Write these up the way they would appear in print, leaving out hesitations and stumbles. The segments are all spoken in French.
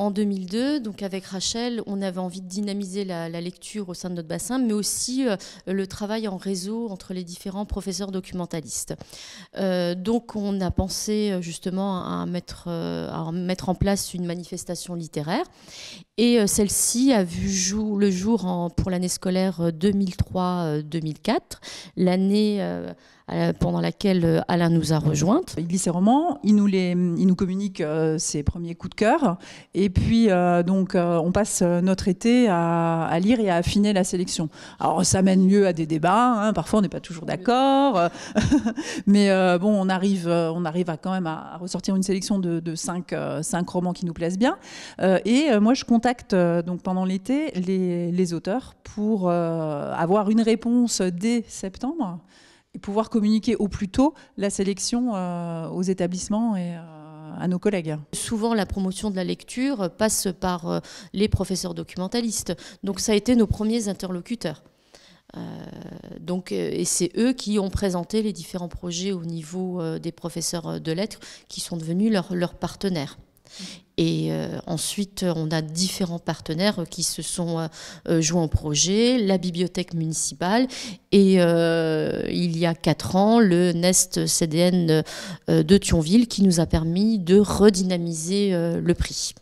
en 2002, donc avec Rachel, on avait envie de dynamiser la lecture au sein de notre bassin, mais aussi le travail en réseau entre les différents professeurs documentalistes. Donc on a pensé justement à mettre en place une manifestation littéraire. Et celle-ci a vu le jour pour l'année scolaire 2003-2004, l'année pendant laquelle Alain nous a rejointes. Il lit ses romans, il nous communique ses premiers coups de cœur, et puis on passe notre été à lire et à affiner la sélection. Alors ça mène lieu à des débats, hein, parfois on n'est pas toujours d'accord, mais on arrive quand même à ressortir une sélection de 5 romans qui nous plaisent bien. Et moi je contacte donc pendant l'été les auteurs pour avoir une réponse dès septembre et pouvoir communiquer au plus tôt la sélection aux établissements et à nos collègues. Souvent, la promotion de la lecture passe par les professeurs documentalistes. Donc, ça a été nos premiers interlocuteurs. Et c'est eux qui ont présenté les différents projets au niveau des professeurs de lettres qui sont devenus leurs partenaires. Et ensuite, on a différents partenaires qui se sont joints au projet, la bibliothèque municipale et il y a 4 ans, le Nest CDN de Thionville qui nous a permis de redynamiser le prix.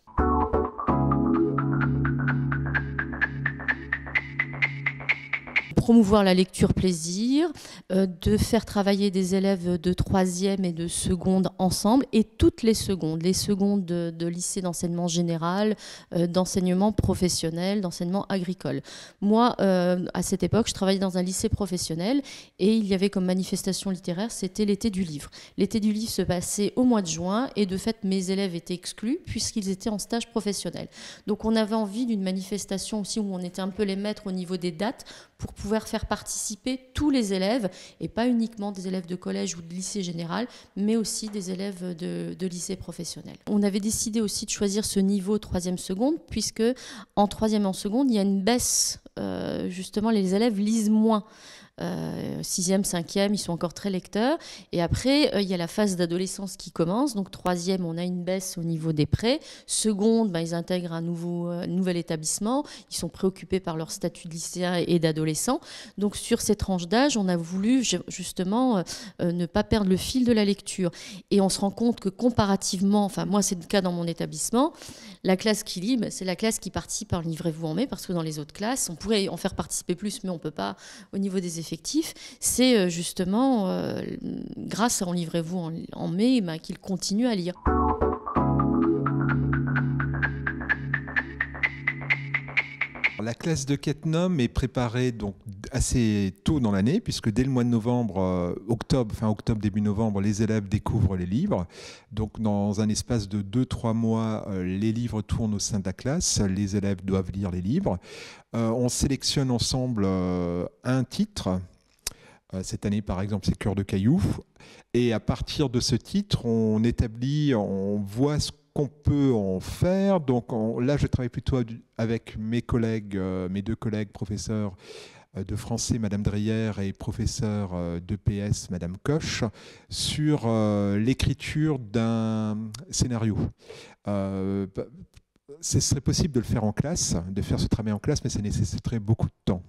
Promouvoir la lecture plaisir, de faire travailler des élèves de 3e et de seconde ensemble, et toutes les secondes de lycée d'enseignement général, d'enseignement professionnel, d'enseignement agricole. Moi, à cette époque, je travaillais dans un lycée professionnel et il y avait comme manifestation littéraire, c'était l'été du livre. L'été du livre se passait au mois de juin et de fait, mes élèves étaient exclus puisqu'ils étaient en stage professionnel. Donc on avait envie d'une manifestation aussi où on était un peu les maîtres au niveau des dates pour pouvoir faire participer tous les élèves, et pas uniquement des élèves de collège ou de lycée général, mais aussi des élèves de lycée professionnel. On avait décidé aussi de choisir ce niveau 3e seconde, puisque en 3e et en seconde, il y a une baisse, justement, les élèves lisent moins. 6e, 5e, ils sont encore très lecteurs. Et après, il y a la phase d'adolescence qui commence. Donc 3e, on a une baisse au niveau des prêts. Seconde, ils intègrent un nouvel établissement. Ils sont préoccupés par leur statut de lycéen et d'adolescent. Donc sur ces tranches d'âge, on a voulu justement ne pas perdre le fil de la lecture. Et on se rend compte que comparativement, enfin moi c'est le cas dans mon établissement, la classe qui lit, c'est la classe qui participe par Livrez-vous en mai, parce que dans les autres classes, on pourrait en faire participer plus, mais on ne peut pas au niveau des effectifs. C'est justement grâce à En Livrez-vous en mai qu'ils continuent à lire. La classe de Quettenham est préparée donc assez tôt dans l'année, puisque dès le mois de novembre, fin octobre, début novembre, les élèves découvrent les livres. Donc dans un espace de 2-3 mois, les livres tournent au sein de la classe, les élèves doivent lire les livres. On sélectionne ensemble un titre. Cette année, par exemple, c'est Cœur de caillou. Et à partir de ce titre, on voit ce qu'on peut en faire. Donc là, je travaille plutôt avec mes 2 collègues professeurs de français, Madame Drière, et professeur de PS, Madame Coche, sur l'écriture d'un scénario. Ce serait possible de le faire en classe, de faire ce travail en classe, mais ça nécessiterait beaucoup de temps.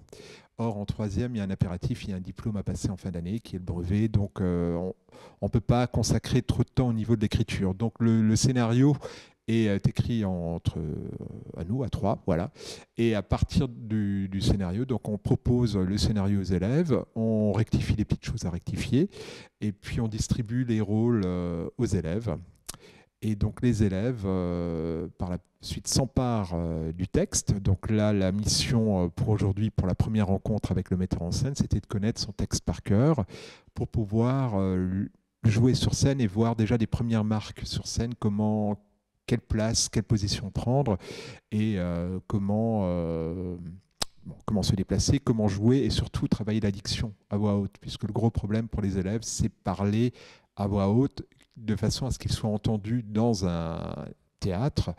Or, en 3e, il y a un impératif, il y a un diplôme à passer en fin d'année, qui est le brevet. Donc, on ne peut pas consacrer trop de temps au niveau de l'écriture. Donc, le scénario est écrit à nous, à 3, voilà. Et à partir du scénario, donc on propose le scénario aux élèves, on rectifie les petites choses à rectifier, et puis on distribue les rôles aux élèves. Et donc les élèves, par la suite, s'emparent du texte. Donc là, la mission pour aujourd'hui, pour la première rencontre avec le metteur en scène, c'était de connaître son texte par cœur pour pouvoir jouer sur scène et voir déjà des premières marques sur scène, quelle place, quelle position prendre et comment se déplacer, comment jouer et surtout travailler la diction à voix haute, puisque le gros problème pour les élèves, c'est parler à voix haute de façon à ce qu'ils soient entendus dans un théâtre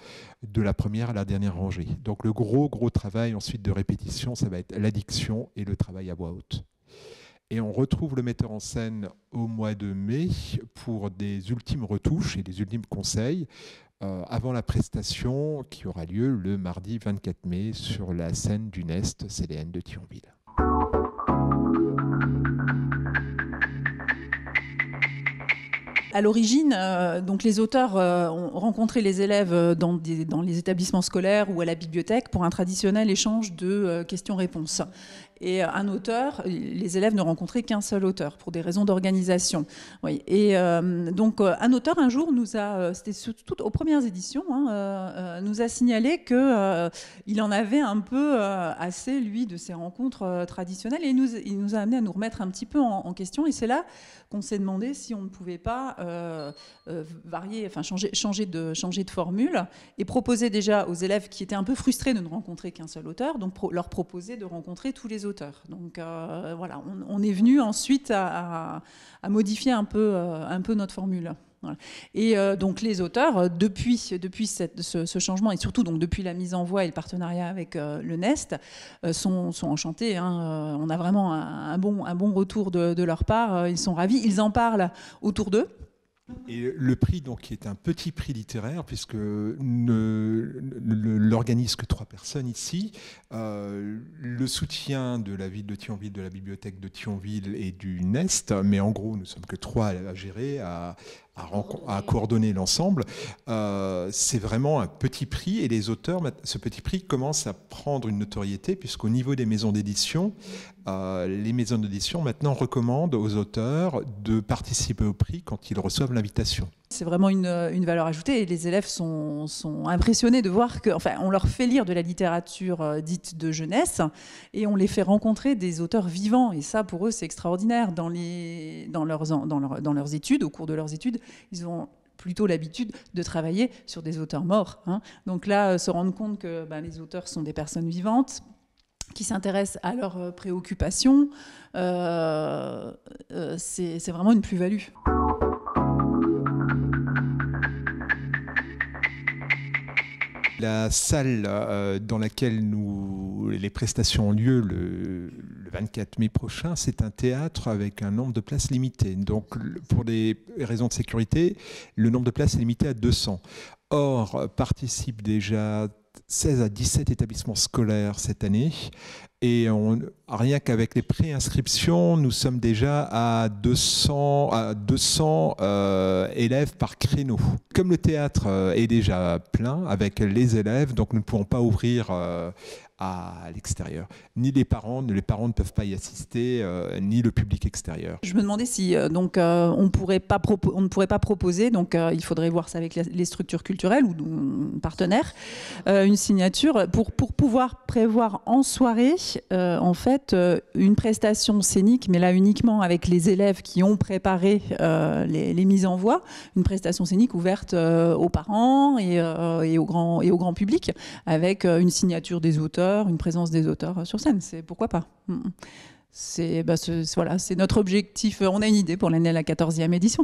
de la première à la dernière rangée. Donc le gros travail ensuite de répétition, ça va être la diction et le travail à voix haute. Et on retrouve le metteur en scène au mois de mai pour des ultimes retouches et des ultimes conseils. avant la prestation qui aura lieu le mardi 24 mai sur la scène du Nest CDN de Thionville. À l'origine, donc les auteurs ont rencontré les élèves dans les établissements scolaires ou à la bibliothèque pour un traditionnel échange de questions-réponses. Et un auteur, les élèves ne rencontraient qu'un seul auteur pour des raisons d'organisation. Oui. Et donc un auteur un jour nous a, c'était surtout aux premières éditions, nous a signalé qu'il en avait un peu assez, lui, de ces rencontres traditionnelles. Et il nous a amené à nous remettre un petit peu en question. Et c'est là qu'on s'est demandé si on ne pouvait pas varier, enfin changer de formule et proposer déjà aux élèves qui étaient un peu frustrés de ne rencontrer qu'un seul auteur, donc leur proposer de rencontrer tous les auteurs. Donc voilà, on est venu ensuite à modifier un peu notre formule. Voilà. Et donc les auteurs, depuis ce changement et surtout donc depuis la mise en voie et le partenariat avec le Nest, sont enchantés. Hein. On a vraiment un bon retour de leur part. Ils sont ravis. Ils en parlent autour d'eux. Et le prix, donc, qui est un petit prix littéraire, puisque l'organise que 3 personnes ici, le soutien de la ville de Thionville, de la bibliothèque de Thionville et du Nest, mais en gros, nous sommes que 3 à gérer, à coordonner l'ensemble. C'est vraiment un petit prix et les auteurs, ce petit prix commence à prendre une notoriété puisqu'au niveau des maisons d'édition, les maisons d'édition maintenant recommandent aux auteurs de participer au prix quand ils reçoivent l'invitation. C'est vraiment une valeur ajoutée et les élèves sont impressionnés de voir on leur fait lire de la littérature dite de jeunesse et on les fait rencontrer des auteurs vivants et ça pour eux c'est extraordinaire. Dans leurs études, au cours de leurs études, ils ont plutôt l'habitude de travailler sur des auteurs morts. Hein. Donc là, se rendre compte que les auteurs sont des personnes vivantes qui s'intéressent à leurs préoccupations, c'est vraiment une plus-value. La salle dans laquelle les prestations ont lieu le 24 mai prochain, c'est un théâtre avec un nombre de places limité. Donc, pour des raisons de sécurité, le nombre de places est limité à 200. Or, participent déjà 16 à 17 établissements scolaires cette année. Et rien qu'avec les préinscriptions, nous sommes déjà à 200 élèves par créneau. Comme le théâtre est déjà plein avec les élèves, donc nous ne pourrons pas ouvrir à l'extérieur. Ni les parents ne peuvent pas y assister, ni le public extérieur. Je me demandais si on ne pourrait pas proposer, donc il faudrait voir ça avec les structures culturelles ou partenaires, une signature pour pouvoir prévoir en soirée en fait une prestation scénique, mais là uniquement avec les élèves qui ont préparé les mises en voix, une prestation scénique ouverte aux parents et au grand public, avec une signature des auteurs, une présence des auteurs sur scène. C'est pourquoi pas. C'est notre objectif. On a une idée pour l'année, la 14e édition.